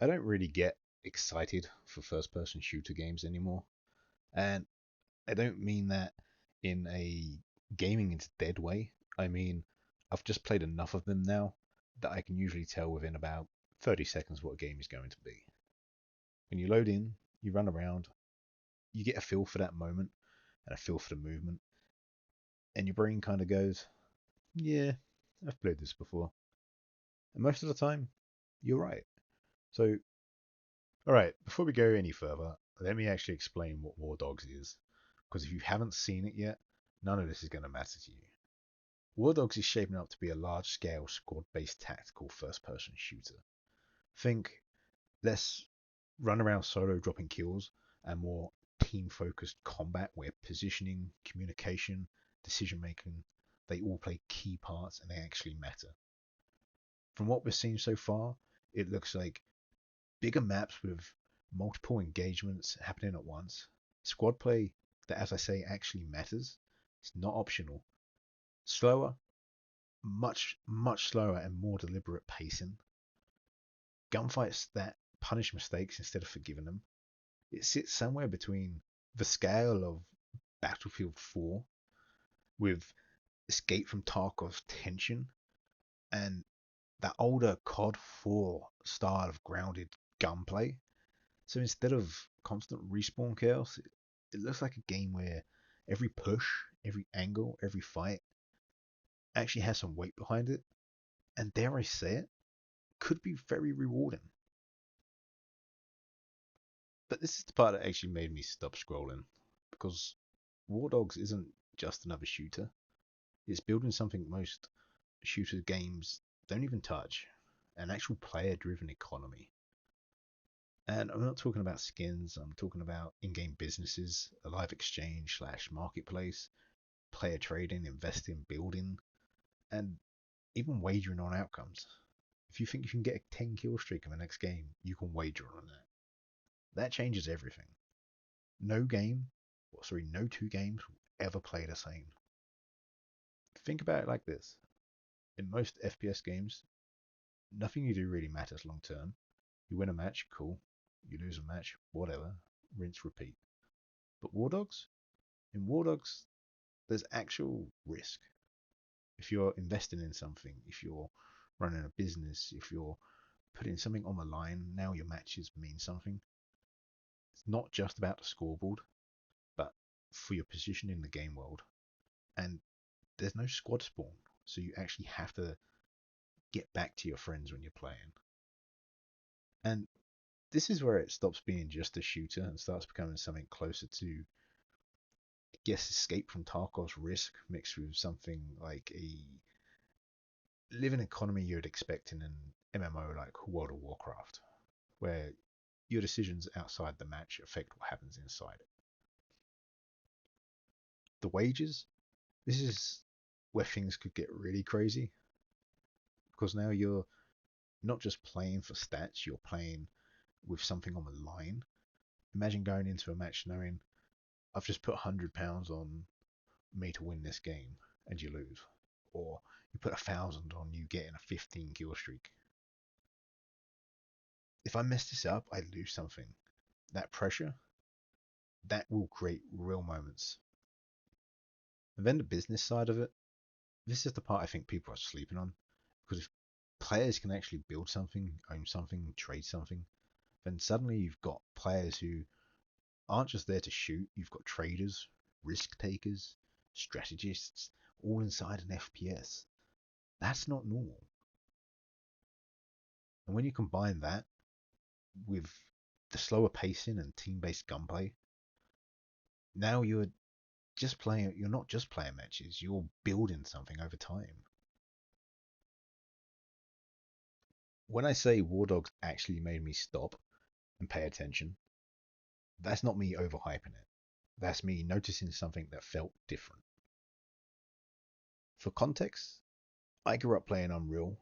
I don't really get excited for first person shooter games anymore. And I don't mean that in a gaming is dead way. I mean, I've just played enough of them now that I can usually tell within about 30 seconds what a game is going to be. When you load in, you run around, you get a feel for that moment and a feel for the movement, and your brain kind of goes, yeah, I've played this before. And most of the time, you're right. So, all right, before we go any further, let me actually explain what WarDogs is. Because if you haven't seen it yet, none of this is going to matter to you. WarDogs is shaping up to be a large scale squad based tactical first person shooter. Think less run around solo dropping kills and more team focused combat where positioning, communication, decision making, they all play key parts and they actually matter. From what we've seen so far, it looks like bigger maps with multiple engagements happening at once, squad play that, as I say, actually matters. It's not optional. Slower, much slower and more deliberate pacing. Gunfights that punish mistakes instead of forgiving them. It sits somewhere between the scale of Battlefield 4 with Escape from Tarkov's tension and that older COD 4 style of grounded gunplay. So instead of constant respawn chaos, it looks like a game where every push, every angle, every fight actually has some weight behind it, and dare I say it, could be very rewarding. But this is the part that actually made me stop scrolling, because War Dogs isn't just another shooter. It's building something most shooter games don't even touch, an actual player-driven economy. And I'm not talking about skins, I'm talking about in-game businesses, a live exchange slash marketplace, player trading, investing, building, and even wagering on outcomes. If you think you can get a 10 kill streak in the next game, you can wager on that. That changes everything. No game, no two games will ever play the same. Think about it like this. In most FPS games, nothing you do really matters long term. You win a match, cool. You lose a match, whatever. Rinse, repeat. But WarDogs? In WarDogs, there's actual risk. If you're investing in something, if you're running a business, if you're putting something on the line, now your matches mean something. It's not just about the scoreboard, but for your position in the game world. And there's no squad spawn, so you actually have to get back to your friends when you're playing. And this is where it stops being just a shooter and starts becoming something closer to, I guess, Escape from Tarkov's Risk mixed with something like a living economy you'd expect in an MMO like World of Warcraft, where your decisions outside the match affect what happens inside it. The wages, this is where things could get really crazy because now you're not just playing for stats, you're playing with something on the line. Imagine going into a match knowing I've just put £100 on me to win this game and you lose, or you put 1,000 on you getting a 15 kill streak. If I mess this up, I lose something. That pressure, that will create real moments. And then the business side of it, this is the part I think people are sleeping on. Because if players can actually build something, own something, trade something, then suddenly you've got players who aren't just there to shoot, you've got traders, risk takers, strategists, all inside an FPS. That's not normal. And when you combine that with the slower pacing and team based gunplay, now you're not just playing matches, you're building something over time. When I say War Dogs actually made me stop and pay attention, that's not me overhyping it. That's me noticing something that felt different. For context, I grew up playing Unreal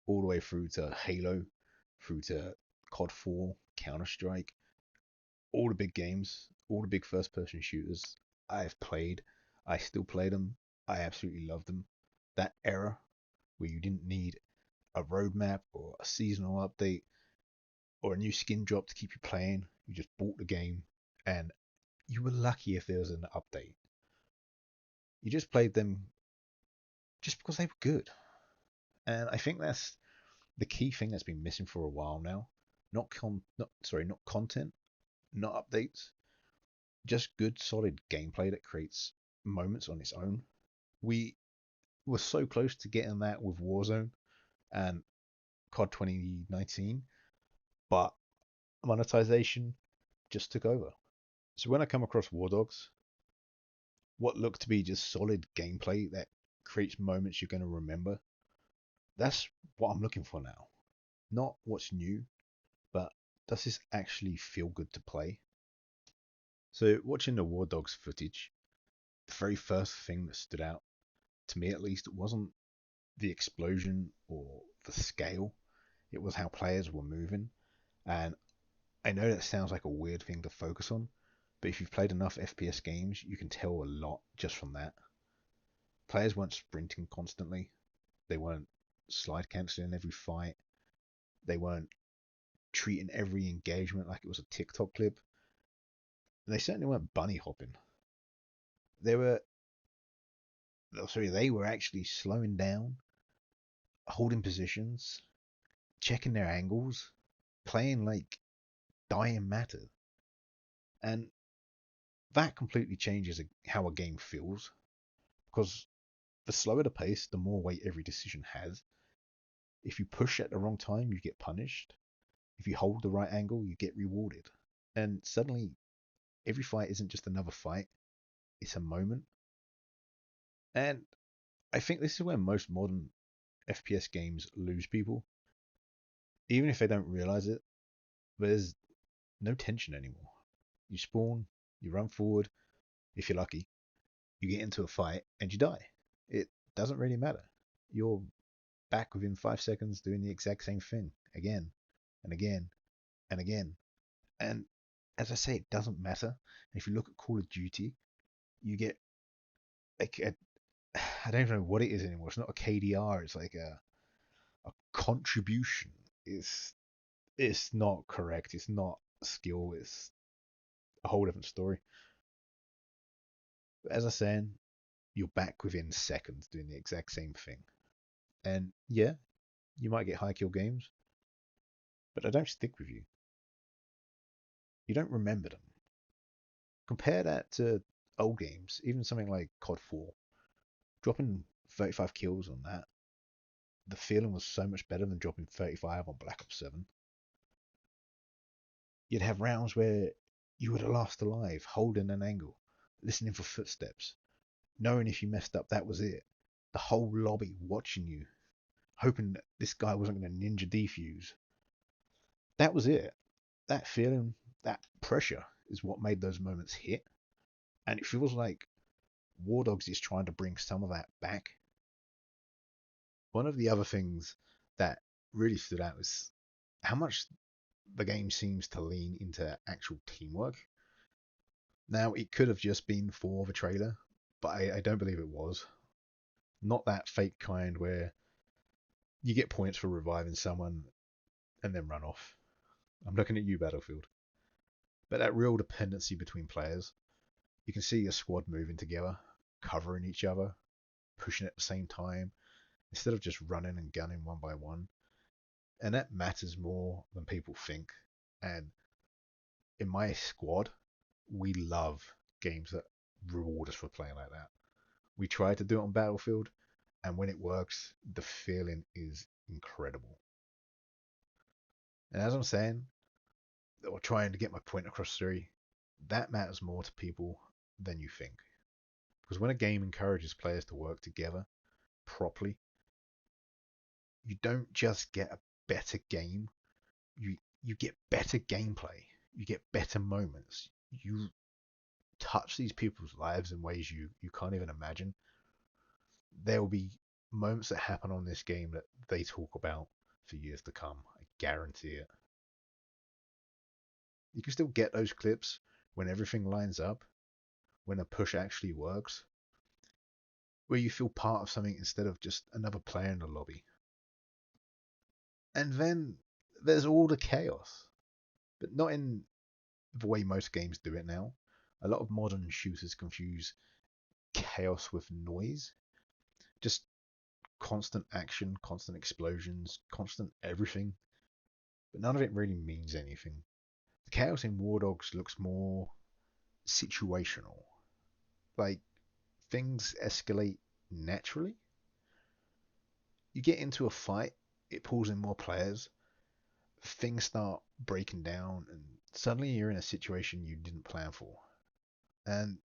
all the way through to Halo, through to COD 4, Counter Strike, all the big games, all the big first person shooters I've played. I still play them. I absolutely love them. That era where you didn't need a roadmap or a seasonal update, or a new skin drop to keep you playing. You just bought the game, and you were lucky if there was an update. You just played them just because they were good. And I think that's the key thing that's been missing for a while now. Not content, not updates, just good solid gameplay that creates moments on its own. We were so close to getting that with Warzone and COD 2019, but monetization just took over. So when I come across WarDogs, what looked to be just solid gameplay that creates moments you're going to remember, that's what I'm looking for now. Not what's new, but does this actually feel good to play? So watching the WarDogs footage, the very first thing that stood out, to me at least, it wasn't the explosion or the scale. It was how players were moving. And I know that sounds like a weird thing to focus on, but if you've played enough FPS games, you can tell a lot just from that. Players weren't sprinting constantly. They weren't slide canceling every fight. They weren't treating every engagement like it was a TikTok clip. And they certainly weren't bunny hopping. They were, they were actually slowing down, holding positions, checking their angles, playing like dying matter. And that completely changes how a game feels because the slower the pace, the more weight every decision has. If you push at the wrong time, you get punished. If you hold the right angle, you get rewarded. And suddenly, every fight isn't just another fight, it's a moment. And I think this is where most modern FPS games lose people, even if they don't realize it. There's no tension anymore. You spawn, you run forward. If you're lucky, you get into a fight and you die. It doesn't really matter. You're back within 5 seconds doing the exact same thing again and again and again. And as I say, it doesn't matter. And if you look at Call of Duty, you get like I don't know what it is anymore. It's not a KDR. It's like a contribution. It's not correct. It's not skill. It's a whole different story. But as I was saying, you're back within seconds doing the exact same thing. And yeah, you might get high kill games, but they don't stick with you. You don't remember them. Compare that to old games, even something like COD 4. Dropping 35 kills on that, the feeling was so much better than dropping 35 on Black Ops 7. You'd have rounds where you would have lost alive, holding an angle, listening for footsteps, knowing if you messed up, that was it. The whole lobby watching you, hoping that this guy wasn't going to ninja defuse. That was it. That feeling, that pressure is what made those moments hit. And it feels like WarDogs is trying to bring some of that back. One of the other things that really stood out was how much the game seems to lean into actual teamwork. Now, it could have just been for the trailer, but I don't believe it was. Not that fake kind where you get points for reviving someone and then run off. I'm looking at you, Battlefield. But that real dependency between players. You can see a squad moving together, covering each other, pushing at the same time, instead of just running and gunning one by one. And that matters more than people think. And in my squad, we love games that reward us for playing like that. We try to do it on Battlefield, and when it works, the feeling is incredible. And as I'm saying, or trying to get my point across through, that matters more to people than you think. Because when a game encourages players to work together properly, you don't just get a better game, you you get better gameplay, you get better moments, you touch these people's lives in ways you can't even imagine. There will be moments that happen on this game that they talk about for years to come. I guarantee it. You can still get those clips when everything lines up, when a push actually works, where you feel part of something instead of just another player in the lobby. And then there's all the chaos. but not in the way most games do it now. A lot of modern shooters confuse chaos with noise. Just constant action, constant explosions, constant everything, but none of it really means anything. The chaos in WarDogs looks more situational. Like things escalate naturally. You get into a fight, it pulls in more players, things start breaking down, and suddenly you're in a situation you didn't plan for. And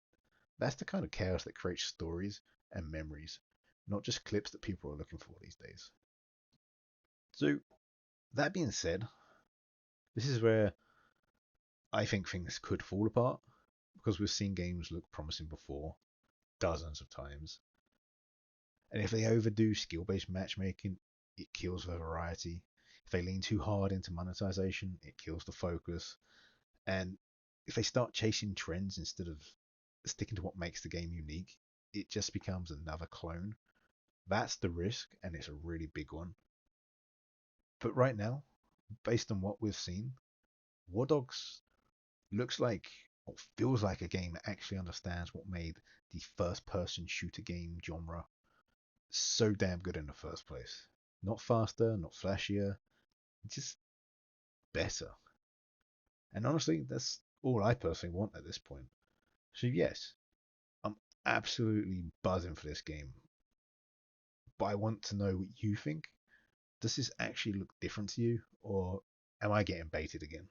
that's the kind of chaos that creates stories and memories, not just clips that people are looking for these days. So, that being said, this is where I think things could fall apart because we've seen games look promising before dozens of times. And if they overdo skill based matchmaking, it kills the variety. If they lean too hard into monetization, it kills the focus. And if they start chasing trends instead of sticking to what makes the game unique, it just becomes another clone. That's the risk, and it's a really big one. But right now, based on what we've seen, War Dogs looks like or feels like a game that actually understands what made the first person shooter game genre so damn good in the first place. Not faster, not flashier, just better. And honestly, that's all I personally want at this point. So, yes, I'm absolutely buzzing for this game, but I want to know what you think. Does this actually look different to you, or am I getting baited again?